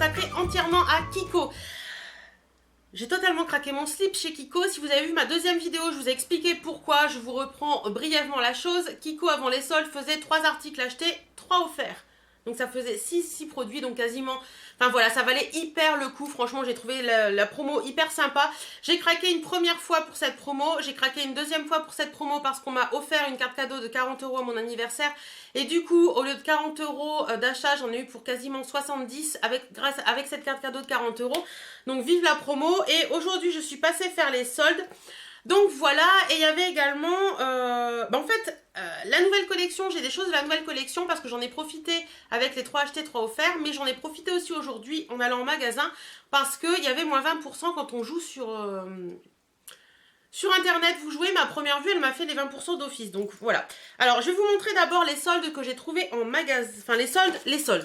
consacrée entièrement à Kiko. J'ai totalement craqué mon slip chez Kiko. Si vous avez vu ma deuxième vidéo, je vous ai expliqué pourquoi. Je vous reprends brièvement la chose. Kiko, avant les soldes, faisait 3 articles achetés, 3 offerts. Donc ça faisait 6 produits, donc quasiment... Enfin voilà, ça valait hyper le coup. Franchement, j'ai trouvé la promo hyper sympa. J'ai craqué une première fois pour cette promo. J'ai craqué une deuxième fois pour cette promo parce qu'on m'a offert une carte cadeau de 40 € à mon anniversaire. Et du coup, au lieu de 40 € d'achat, j'en ai eu pour quasiment 70 avec cette carte cadeau de 40 €. Donc vive la promo. Et aujourd'hui, je suis passée faire les soldes. Donc voilà, et il y avait également, en fait, la nouvelle collection, j'ai des choses de la nouvelle collection parce que j'en ai profité avec les 3 achetés, 3 offerts, mais j'en ai profité aussi aujourd'hui en allant au magasin parce qu'il y avait moins 20% quand on joue sur internet. Vous jouez, ma première vue, elle m'a fait les 20% d'office, donc voilà. Alors, je vais vous montrer d'abord les soldes que j'ai trouvés en magasin, enfin les soldes,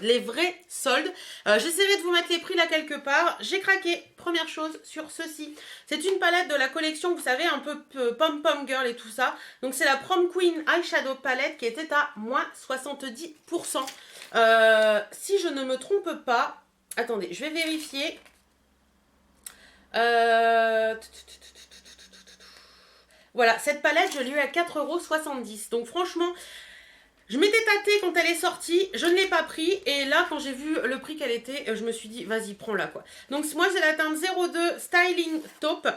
les vrais soldes. J'essaierai de vous mettre les prix là quelque part. J'ai craqué, première chose, sur ceci. C'est une palette de la collection, vous savez, un peu pom-pom girl et tout ça. Donc c'est la Prom Queen Eyeshadow Palette qui était à moins 70%. Si je ne me trompe pas, attendez, je vais vérifier. Voilà, cette palette, je l'ai eu à 4,70 €. Donc franchement, je m'étais tâtée quand elle est sortie, je ne l'ai pas pris. Et là, quand j'ai vu le prix qu'elle était, je me suis dit, vas-y, prends-la quoi. Donc moi, j'ai la teinte 02 Styling Taupe.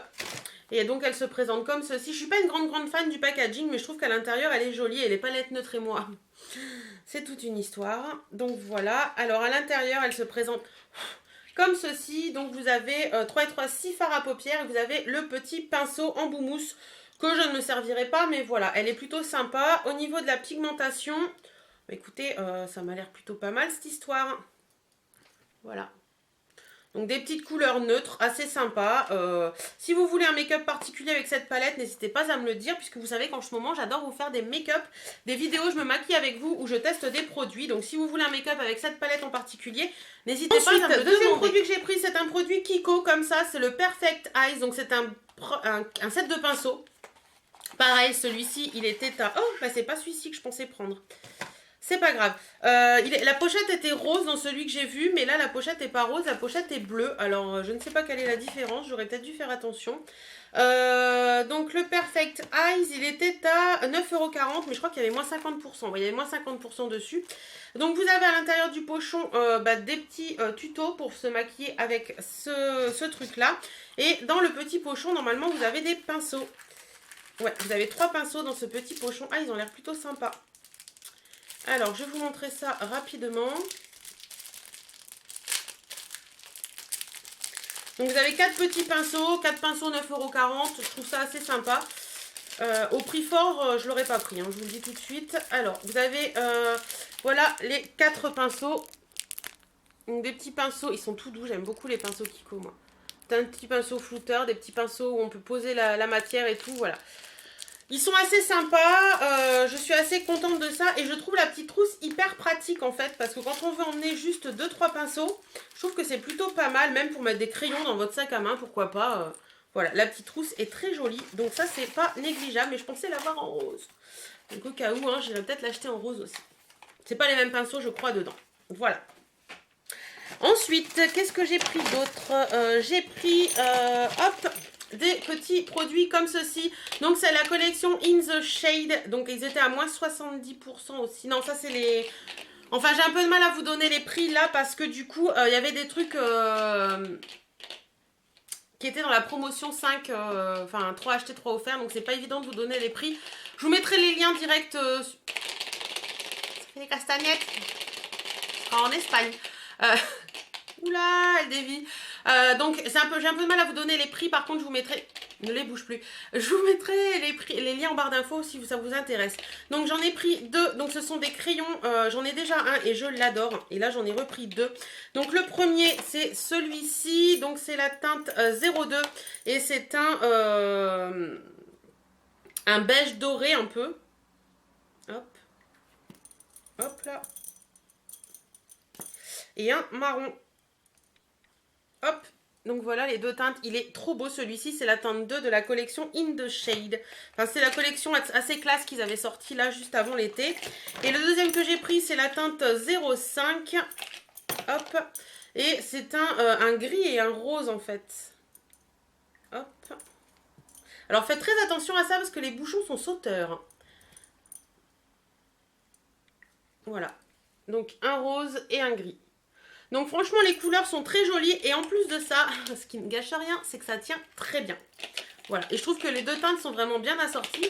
Et donc, elle se présente comme ceci. Je ne suis pas une grande fan du packaging, mais je trouve qu'à l'intérieur, elle est jolie. Et les palettes neutres et moi, c'est toute une histoire. Donc voilà. Alors, à l'intérieur, elle se présente... comme ceci. Donc vous avez 3 et 3, 6 fards à paupières. Et vous avez le petit pinceau en boumousse que je ne me servirai pas. Mais voilà, elle est plutôt sympa. Au niveau de la pigmentation, écoutez, ça m'a l'air plutôt pas mal cette histoire. Voilà. Donc des petites couleurs neutres, assez sympas. Si vous voulez un make-up particulier avec cette palette, n'hésitez pas à me le dire, puisque vous savez qu'en ce moment, j'adore vous faire des make-up, des vidéos, je me maquille avec vous, où je teste des produits. Donc si vous voulez un make-up avec cette palette en particulier, n'hésitez pas à me le demander. Le deuxième produit que j'ai pris, c'est un produit Kiko, comme ça, c'est le Perfect Eyes. Donc c'est un set de pinceaux. Pareil, celui-ci, il était à... oh, bah c'est pas celui-ci que je pensais prendre. C'est pas grave. La pochette était rose dans celui que j'ai vu, mais là la pochette n'est pas rose, la pochette est bleue. Alors je ne sais pas quelle est la différence, j'aurais peut-être dû faire attention. Donc le Perfect Eyes, il était à 9,40 €, mais je crois qu'il y avait moins 50%. Il y avait moins 50% dessus. Donc vous avez à l'intérieur du pochon des petits tutos pour se maquiller avec ce truc-là. Et dans le petit pochon, normalement, vous avez des pinceaux. Ouais, vous avez 3 pinceaux dans ce petit pochon. Ah, ils ont l'air plutôt sympas. Alors, je vais vous montrer ça rapidement. Donc, vous avez 4 petits pinceaux. 4 pinceaux, 9,40 €. Je trouve ça assez sympa. Au prix fort, je ne l'aurais pas pris, hein, je vous le dis tout de suite. Alors, vous avez, voilà, les 4 pinceaux. Donc, des petits pinceaux. Ils sont tout doux. J'aime beaucoup les pinceaux Kiko, moi. Un petit pinceau flouteur, des petits pinceaux où on peut poser la matière et tout, voilà. Ils sont assez sympas, je suis assez contente de ça et je trouve la petite trousse hyper pratique en fait parce que quand on veut emmener juste 2-3 pinceaux, je trouve que c'est plutôt pas mal, même pour mettre des crayons dans votre sac à main, pourquoi pas. Voilà, la petite trousse est très jolie, donc ça c'est pas négligeable, mais je pensais l'avoir en rose. Donc au cas où, hein, j'irai peut-être l'acheter en rose aussi. C'est pas les mêmes pinceaux je crois dedans, voilà. Ensuite, qu'est-ce que j'ai pris d'autre? J'ai pris, hop, des petits produits comme ceci. Donc, c'est la collection In The Shade. Donc, ils étaient à moins 70% aussi. Non, ça, c'est les... Enfin, j'ai un peu de mal à vous donner les prix là parce que du coup, il y avait des trucs qui étaient dans la promotion 5, enfin 3 achetés, 3 offerts. Donc, c'est pas évident de vous donner les prix. Je vous mettrai les liens directs. Ça fait des castagnettes. En Espagne. Oula, elle dévie. Donc, j'ai un peu de mal à vous donner les prix. Par contre, je vous mettrai... Ne les bouge plus. Je vous mettrai les liens en barre d'infos si ça vous intéresse. Donc, j'en ai pris 2. Donc, ce sont des crayons. J'en ai déjà un et je l'adore. Et là, j'en ai repris 2. Donc, le premier, c'est celui-ci. Donc, c'est la teinte 02. Et c'est un beige doré un peu. Hop. Hop là. Et un marron. Hop, donc voilà les 2 teintes, il est trop beau celui-ci, c'est la teinte 2 de la collection In The Shade. Enfin c'est la collection assez classe qu'ils avaient sorti là juste avant l'été. Et le deuxième que j'ai pris c'est la teinte 05. hop. Et c'est un gris et un rose en fait. Hop. Alors faites très attention à ça parce que les bouchons sont sauteurs. Voilà. Donc un rose et un gris. Donc franchement les couleurs sont très jolies et en plus de ça, ce qui ne gâche rien, c'est que ça tient très bien. Voilà. Et je trouve que les deux teintes sont vraiment bien assorties.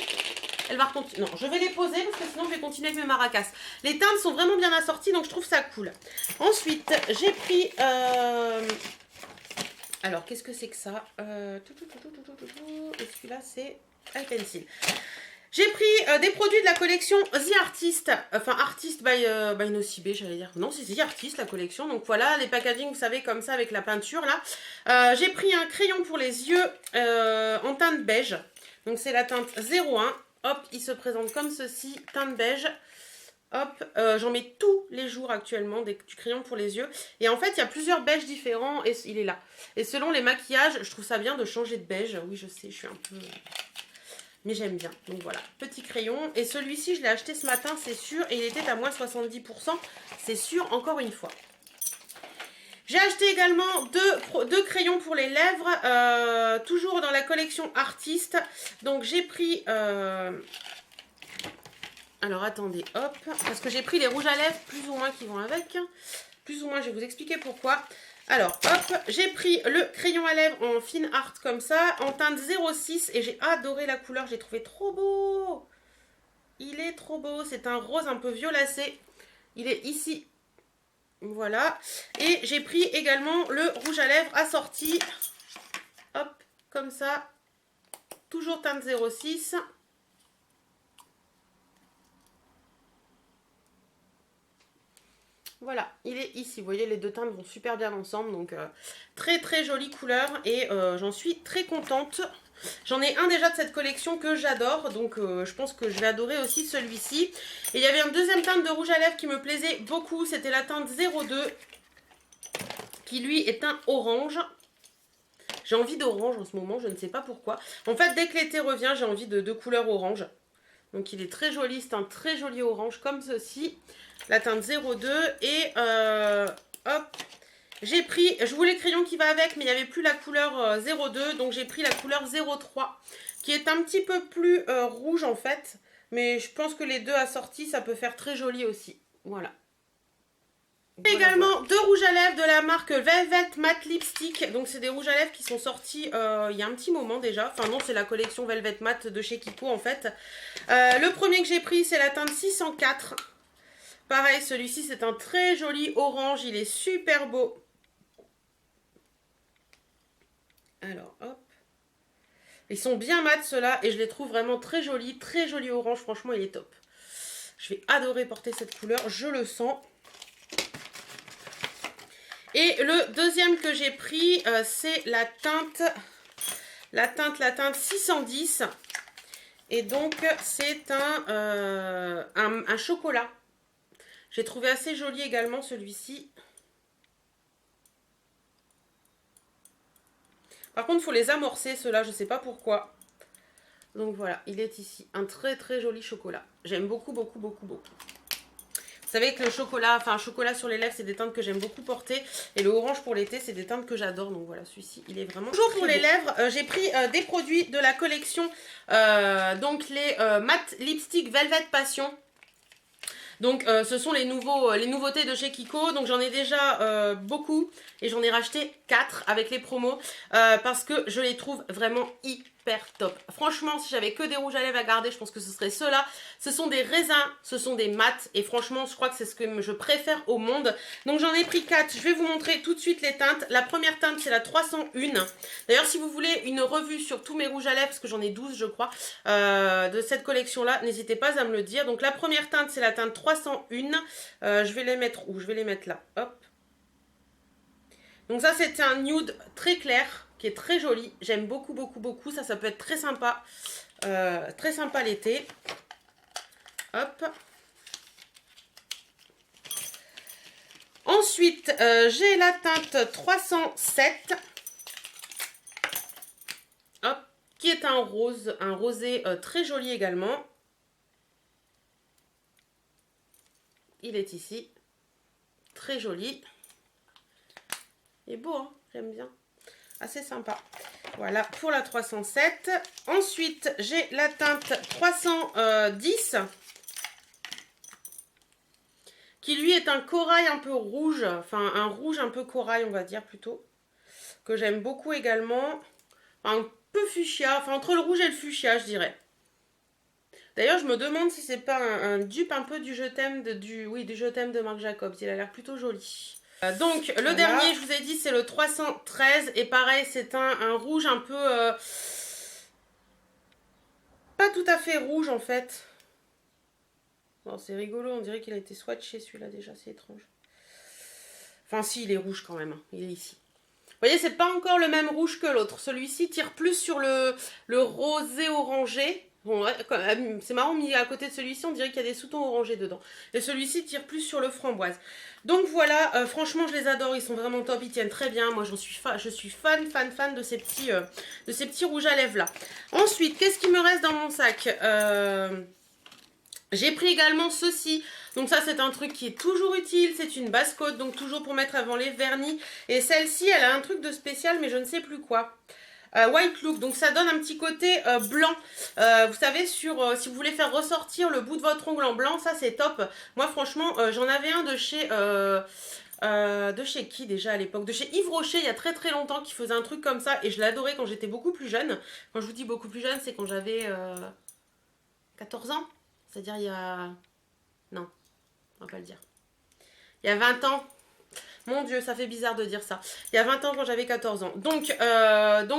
Elle va continuer. Non, je vais les poser parce que sinon je vais continuer avec mes maracas. Les teintes sont vraiment bien assorties donc je trouve ça cool. Ensuite, j'ai pris... Alors, qu'est-ce que c'est que ça? Et celui-là, c'est High Pencil. J'ai pris des produits de la collection The Artist. Enfin, Artist by Nocibé, j'allais dire. Non, c'est The Artist, la collection. Donc voilà, les packaging, vous savez, comme ça, avec la peinture, là. J'ai pris un crayon pour les yeux en teinte beige. Donc, c'est la teinte 01. Hop, il se présente comme ceci, teinte beige. Hop, j'en mets tous les jours actuellement du crayon pour les yeux. Et en fait, il y a plusieurs beiges différents et il est là. Et selon les maquillages, je trouve ça bien de changer de beige. Oui, je sais, je suis un peu... Mais j'aime bien. Donc voilà, petit crayon. Et celui-ci, je l'ai acheté ce matin, c'est sûr. Et il était à moins 70%. C'est sûr, encore une fois. J'ai acheté également deux crayons pour les lèvres. Toujours dans la collection Artist. Donc j'ai pris... Alors attendez, hop, parce que j'ai pris les rouges à lèvres plus ou moins qui vont avec. Plus ou moins, je vais vous expliquer pourquoi. Alors hop, j'ai pris le crayon à lèvres en fine art comme ça, en teinte 06 et j'ai adoré la couleur, j'ai trouvé trop beau. Il est trop beau, c'est un rose un peu violacé. Il est ici, voilà. Et j'ai pris également le rouge à lèvres assorti, hop, comme ça, toujours teinte 06. Voilà, il est ici. Vous voyez, les deux teintes vont super bien ensemble. Donc, très très jolie couleur. Et j'en suis très contente. J'en ai un déjà de cette collection que j'adore. Donc, je pense que je vais adorer aussi celui-ci. Et il y avait une deuxième teinte de rouge à lèvres qui me plaisait beaucoup. C'était la teinte 02. Qui, lui, est un orange. J'ai envie d'orange en ce moment. Je ne sais pas pourquoi. En fait, dès que l'été revient, j'ai envie de couleurs orange. Donc, il est très joli. C'est un très joli orange comme ceci. La teinte 02 et hop, j'ai pris, je voulais le crayon qui va avec mais il n'y avait plus la couleur 02 donc j'ai pris la couleur 03 qui est un petit peu plus rouge en fait mais je pense que les deux assortis ça peut faire très joli aussi, voilà. Également deux rouges à lèvres de la marque Velvet Matte Lipstick. Donc c'est des rouges à lèvres qui sont sortis il y a un petit moment déjà. Enfin non, c'est la collection Velvet Matte de chez Kiko en fait. Le premier que j'ai pris c'est la teinte 604. Pareil, celui-ci, c'est un très joli orange. Il est super beau. Alors, hop. Ils sont bien mat, ceux-là. Et je les trouve vraiment très jolis. Très joli orange. Franchement, il est top. Je vais adorer porter cette couleur. Je le sens. Et le deuxième que j'ai pris, c'est la teinte 610. Et donc, c'est un chocolat. J'ai trouvé assez joli également celui-ci. Par contre, il faut les amorcer, ceux-là, je ne sais pas pourquoi. Donc voilà, il est ici. Un très très joli chocolat. J'aime beaucoup, beaucoup, beaucoup, beaucoup. Vous savez que le chocolat, enfin chocolat sur les lèvres, c'est des teintes que j'aime beaucoup porter. Et le orange pour l'été, c'est des teintes que j'adore. Donc voilà, celui-ci, il est vraiment toujours pour les lèvres. J'ai pris des produits de la collection. Donc les matte lipstick Velvet Passion. Donc ce sont les nouveautés de chez Kiko. Donc j'en ai déjà beaucoup et j'en ai racheté 4 avec les promos parce que je les trouve vraiment hyper top. Franchement, si j'avais que des rouges à lèvres à garder, je pense que ce serait ceux-là. Ce sont des raisins, ce sont des mats et franchement, je crois que c'est ce que je préfère au monde. Donc j'en ai pris 4. Je vais vous montrer tout de suite les teintes. La première teinte, c'est la 301. D'ailleurs, si vous voulez une revue sur tous mes rouges à lèvres, parce que j'en ai 12 je crois, de cette collection-là, n'hésitez pas à me le dire. Donc la première teinte, c'est la teinte 301. Je vais les mettre où? Je vais les mettre là. Hop. Donc ça, c'était un nude très clair, qui est très joli. J'aime beaucoup, beaucoup, beaucoup. Ça peut être très sympa. Très sympa l'été. Hop. Ensuite, j'ai la teinte 307. Hop. Qui est un rose, un rosé très joli également. Il est ici. Très joli. Il est beau, hein, j'aime bien. Assez sympa. Voilà pour la 307. Ensuite, j'ai la teinte 310. Qui lui est un corail un peu rouge. Enfin, un rouge un peu corail, on va dire plutôt. Que j'aime beaucoup également. Un peu fuchsia. Enfin, entre le rouge et le fuchsia, je dirais. D'ailleurs, je me demande si c'est pas un dupe un peu du Je t'aime du Je t'aime de Marc Jacobs. Il a l'air plutôt joli. Donc, le voilà. Dernier, je vous ai dit, c'est le 313. Et pareil, c'est un rouge un peu... pas tout à fait rouge, en fait. Bon, c'est rigolo, on dirait qu'il a été swatché, celui-là, déjà. C'est étrange. Enfin, si, il est rouge quand même. Il est ici. Vous voyez, c'est pas encore le même rouge que l'autre. Celui-ci tire plus sur le rosé orangé. Bon, c'est marrant, mis à côté de celui-ci, on dirait qu'il y a des sous-tons orangés dedans. Et celui-ci tire plus sur le framboise. Donc voilà, franchement, je les adore. Ils sont vraiment top, ils tiennent très bien. Moi, je suis fan de ces petits rouges à lèvres là. Ensuite, qu'est-ce qui me reste dans mon sac? J'ai pris également ceci. Donc ça, c'est un truc qui est toujours utile. C'est une base coat, donc toujours pour mettre avant les vernis. Et celle-ci, elle a un truc de spécial, mais je ne sais plus quoi. White look, donc ça donne un petit côté blanc. Vous savez, si vous voulez faire ressortir le bout de votre ongle en blanc, ça c'est top. Moi franchement, j'en avais un de chez qui déjà à l'époque? De chez Yves Rocher, il y a très très longtemps, qui faisait un truc comme ça. Et je l'adorais quand j'étais beaucoup plus jeune. Quand je vous dis beaucoup plus jeune, c'est quand j'avais 14 ans. C'est-à-dire il y a... Non, on va pas le dire. Il y a 20 ans. Mon Dieu, ça fait bizarre de dire ça. Il y a 20 ans quand j'avais 14 ans. Donc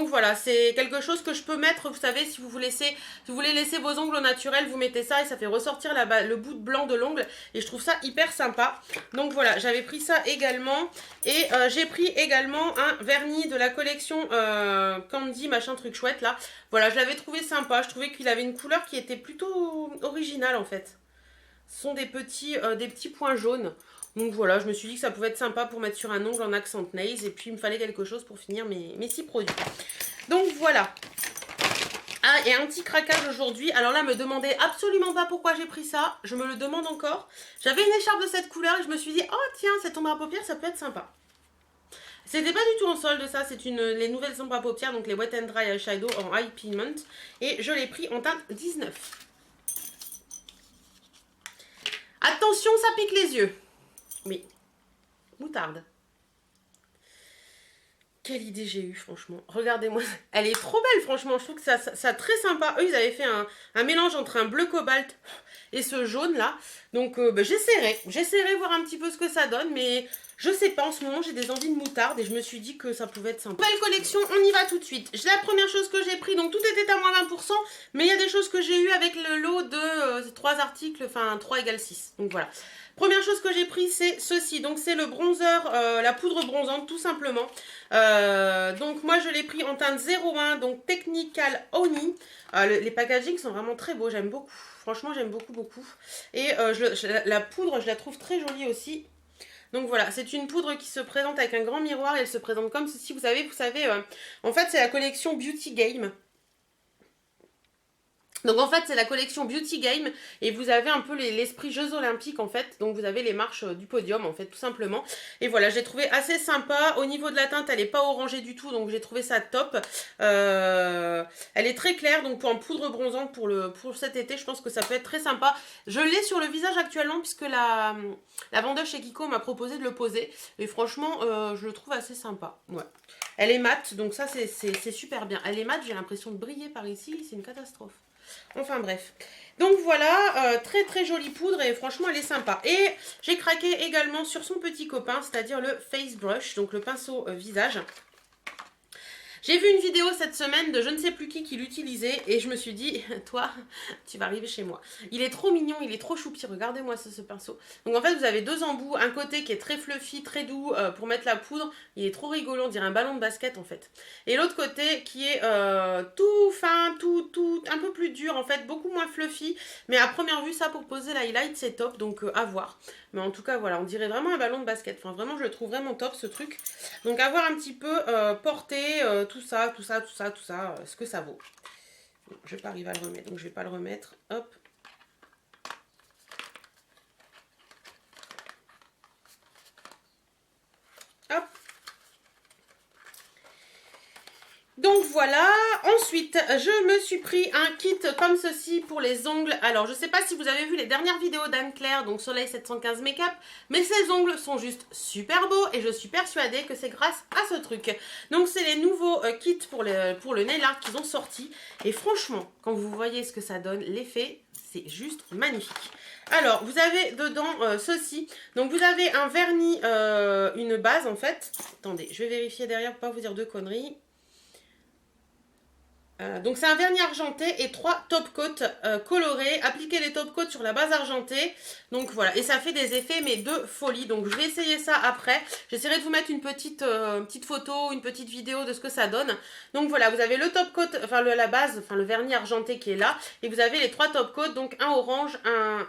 voilà, c'est quelque chose que je peux mettre, vous savez, si vous voulez laisser vos ongles au naturel, vous mettez ça et ça fait ressortir le bout de blanc de l'ongle. Et je trouve ça hyper sympa. Donc voilà, j'avais pris ça également. Et j'ai pris également un vernis de la collection Candy, machin truc chouette là. Voilà, je l'avais trouvé sympa. Je trouvais qu'il avait une couleur qui était plutôt originale en fait. Ce sont des petits points jaunes. Donc voilà, je me suis dit que ça pouvait être sympa pour mettre sur un ongle en accent nails. Et puis il me fallait quelque chose pour finir mes 6 produits. Donc voilà. Ah, et un petit craquage aujourd'hui. Alors là, me demandez absolument pas pourquoi j'ai pris ça. Je me le demande encore. J'avais une écharpe de cette couleur et je me suis dit, oh tiens, cette ombre à paupières, ça peut être sympa. C'était pas du tout en solde ça, c'est les nouvelles ombres à paupières, donc les Wet n Dry Eyeshadow en High Pigment. Et je l'ai pris en teinte 19. Attention, ça pique les yeux. Oui. Moutarde. Quelle idée j'ai eue, franchement. Regardez-moi. Elle est trop belle, franchement. Je trouve que ça très sympa. Eux, ils avaient fait un mélange entre un bleu cobalt et ce jaune-là. Donc, j'essaierai voir un petit peu ce que ça donne. Mais je sais pas, en ce moment, j'ai des envies de moutarde. Et je me suis dit que ça pouvait être sympa. Nouvelle collection, on y va tout de suite. La première chose que j'ai pris, donc tout était à moins 20%. Mais il y a des choses que j'ai eues avec le lot de 3 articles. Enfin, 3 égale 6. Donc, voilà. Première chose que j'ai pris, c'est ceci. Donc c'est le bronzer, la poudre bronzante tout simplement. Donc moi je l'ai pris en teinte 01, donc Technical Honey. Les packagings sont vraiment très beaux, j'aime beaucoup. Franchement j'aime beaucoup. Et la poudre je la trouve très jolie aussi. Donc voilà, c'est une poudre qui se présente avec un grand miroir. Et elle se présente comme ceci, vous savez, en fait c'est la collection Beauty Game. Donc en fait c'est la collection Beauty Game et vous avez un peu l'esprit Jeux Olympiques en fait. Donc vous avez les marches du podium en fait tout simplement. Et voilà, j'ai trouvé assez sympa. Au niveau de la teinte elle n'est pas orangée du tout, donc j'ai trouvé ça top. Elle est très claire, donc en poudre bronzante pour cet été je pense que ça peut être très sympa. Je l'ai sur le visage actuellement puisque la vendeuse chez Kiko m'a proposé de le poser. Et franchement je le trouve assez sympa. Ouais. Elle est mate, donc ça c'est super bien. Elle est mate, j'ai l'impression de briller par ici, c'est une catastrophe. Enfin bref. Donc voilà, très très jolie poudre et franchement elle est sympa. Et j'ai craqué également sur son petit copain, c'est-à-dire le Face Brush, donc le pinceau visage. J'ai vu une vidéo cette semaine de je ne sais plus qui l'utilisait et je me suis dit, toi, tu vas arriver chez moi. Il est trop mignon, il est trop choupi, regardez-moi ce pinceau. Donc en fait vous avez 2 embouts, un côté qui est très fluffy, très doux pour mettre la poudre. Il est trop rigolo, on dirait un ballon de basket en fait. Et l'autre côté qui est tout fin, tout un peu plus dur en fait, beaucoup moins fluffy. Mais à première vue ça pour poser l'highlight c'est top, donc à voir. Mais en tout cas voilà, on dirait vraiment un ballon de basket. Enfin vraiment je le trouve vraiment top ce truc. Donc à voir un petit peu porter tout ça, ce que ça vaut. Bon, je vais pas arriver à le remettre, donc je vais pas le remettre. Hop. Hop. Donc voilà, ensuite je me suis pris un kit comme ceci pour les ongles. Alors je sais pas si vous avez vu les dernières vidéos d'Anne-Claire, donc Soleil 715 Make-up, mais ces ongles sont juste super beaux et je suis persuadée que c'est grâce à ce truc. Donc c'est les nouveaux kits pour le nail art qu'ils ont sortis et franchement, quand vous voyez ce que ça donne, l'effet c'est juste magnifique. Alors vous avez dedans ceci, donc vous avez un vernis, une base en fait. Attendez, je vais vérifier derrière pour pas vous dire de conneries. Donc c'est un vernis argenté et 3 top coats colorés. Appliquez les top coats sur la base argentée. Donc voilà, et ça fait des effets mais de folie. Donc je vais essayer ça après. J'essaierai de vous mettre une petite photo, une petite vidéo de ce que ça donne. Donc voilà, vous avez le top coat, enfin la base, enfin le vernis argenté qui est là. Et vous avez les 3 top coats, donc un orange, un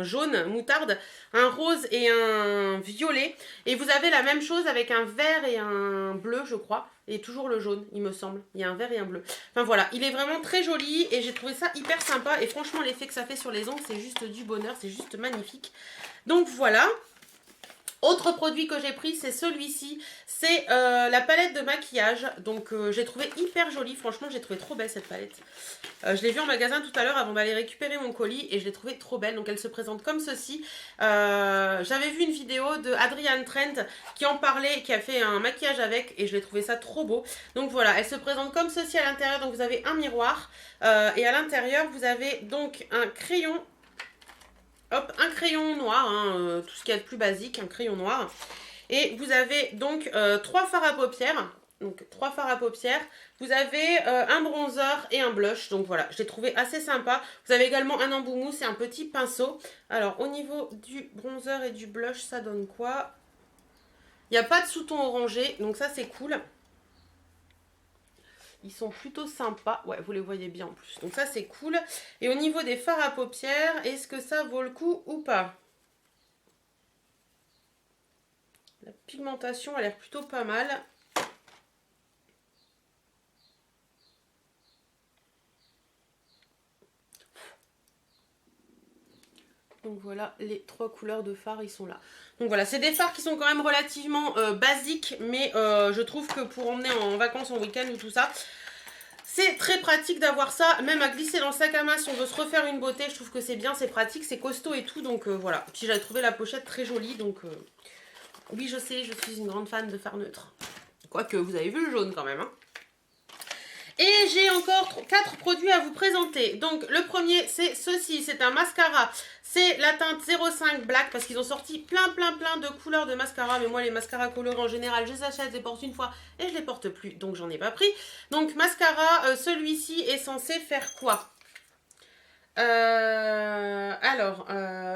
jaune moutarde, un rose et un violet. Et vous avez la même chose avec un vert et un bleu je crois. Et toujours le jaune, il me semble. Il y a un vert et un bleu. Enfin voilà, il est vraiment très joli et j'ai trouvé ça hyper sympa. Et franchement, l'effet que ça fait sur les ongles, c'est juste du bonheur. C'est juste magnifique. Donc voilà. Autre produit que j'ai pris, c'est celui-ci. C'est la palette de maquillage. Donc j'ai trouvé hyper jolie. Franchement, j'ai trouvé trop belle cette palette. Je l'ai vue en magasin tout à l'heure avant d'aller récupérer mon colis. Et je l'ai trouvée trop belle. Donc elle se présente comme ceci. J'avais vu une vidéo de Adrienne Trent qui en parlait, qui a fait un maquillage avec. Et je l'ai trouvé ça trop beau. Donc voilà, elle se présente comme ceci à l'intérieur. Donc vous avez un miroir. Et à l'intérieur, vous avez donc un crayon. Hop, un crayon noir, hein, tout ce qu'il y a de plus basique, un crayon noir. Et vous avez donc 3 fards à paupières. Donc 3 fards à paupières. Vous avez un bronzer et un blush. Donc voilà, je l'ai trouvé assez sympa. Vous avez également un embout mousse et un petit pinceau. Alors au niveau du bronzer et du blush, ça donne quoi? Il n'y a pas de sous-ton orangé, donc ça c'est cool. Ils sont plutôt sympas. Ouais, vous les voyez bien en plus. Donc ça, c'est cool. Et au niveau des fards à paupières, est-ce que ça vaut le coup ou pas? La pigmentation a l'air plutôt pas mal. Donc voilà, les 3 couleurs de fards, ils sont là. Donc voilà, c'est des fards qui sont quand même relativement basiques. Mais je trouve que pour emmener en vacances, en week-end ou tout ça... C'est très pratique d'avoir ça, même à glisser dans le sac à main si on veut se refaire une beauté. Je trouve que c'est bien, c'est pratique, c'est costaud et tout. Donc voilà. Puis j'avais trouvé la pochette très jolie. Donc oui, je sais, je suis une grande fan de fard neutre. Quoique, vous avez vu le jaune quand même. Hein. Et j'ai encore 4 produits à vous présenter. Donc le premier, c'est ceci. C'est un mascara. C'est la teinte 05 Black parce qu'ils ont sorti plein de couleurs de mascara. Mais moi, les mascaras colorés en général, je les achète, je les porte une fois et je les porte plus. Donc j'en ai pas pris. Donc mascara, celui-ci est censé faire quoi?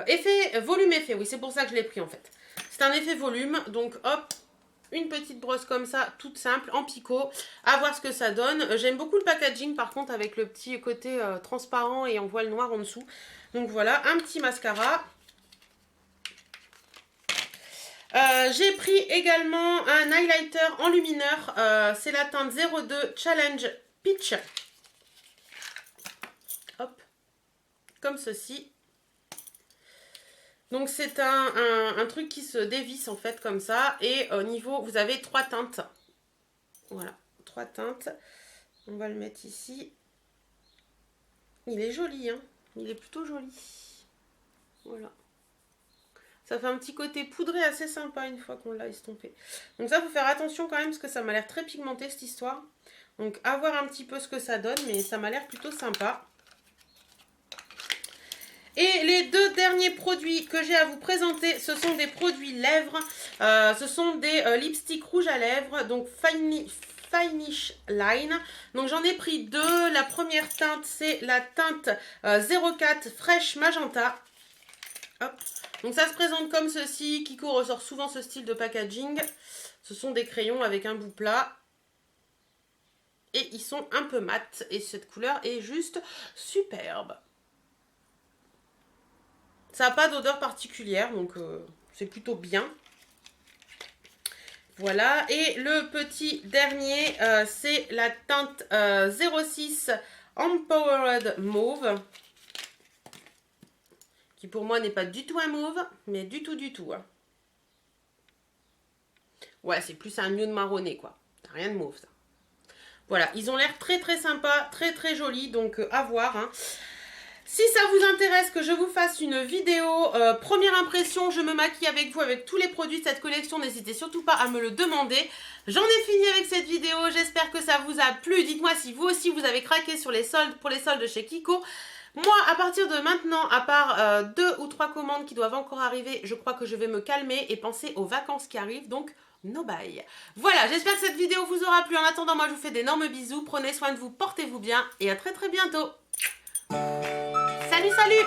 Effet, volume effet. Oui, c'est pour ça que je l'ai pris en fait. C'est un effet volume. Donc hop. Une petite brosse comme ça, toute simple, en picot, à voir ce que ça donne. J'aime beaucoup le packaging par contre avec le petit côté transparent et on voit le noir en dessous. Donc voilà, un petit mascara. J'ai pris également un highlighter enlumineur, c'est la teinte 02 Challenge Peach. Hop, comme ceci. Donc c'est un truc qui se dévisse en fait comme ça. Et au niveau, vous avez 3 teintes. Voilà, 3 teintes. On va le mettre ici. Il est joli, hein. Il est plutôt joli. Voilà. Ça fait un petit côté poudré assez sympa une fois qu'on l'a estompé. Donc ça, il faut faire attention quand même parce que ça m'a l'air très pigmenté cette histoire. Donc à voir un petit peu ce que ça donne, mais ça m'a l'air plutôt sympa. Et les 2 derniers produits que j'ai à vous présenter, ce sont des produits lèvres. Ce sont des lipsticks rouges à lèvres, donc Finish Line. Donc j'en ai pris 2. La première teinte, c'est la teinte 04 Fresh Magenta. Hop. Donc ça se présente comme ceci. Kiko ressort souvent ce style de packaging. Ce sont des crayons avec un bout plat. Et ils sont un peu mat. Et cette couleur est juste superbe. Ça n'a pas d'odeur particulière, donc c'est plutôt bien. Voilà, et le petit dernier, c'est la teinte 06 Empowered Mauve. Qui pour moi n'est pas du tout un mauve, mais du tout. Hein. Ouais, c'est plus un nude marronné, quoi. Rien de mauve, ça. Voilà, ils ont l'air très sympas, très jolis, donc à voir. Hein. Si ça vous intéresse que je vous fasse une vidéo première impression, je me maquille avec vous avec tous les produits de cette collection, n'hésitez surtout pas à me le demander. J'en ai fini avec cette vidéo, j'espère que ça vous a plu. Dites-moi si vous aussi vous avez craqué sur les soldes, pour les soldes chez Kiko. Moi, à partir de maintenant, à part 2 ou 3 commandes qui doivent encore arriver, je crois que je vais me calmer et penser aux vacances qui arrivent, donc no bye. Voilà, j'espère que cette vidéo vous aura plu. En attendant, moi je vous fais d'énormes bisous, prenez soin de vous, portez-vous bien et à très bientôt. Salut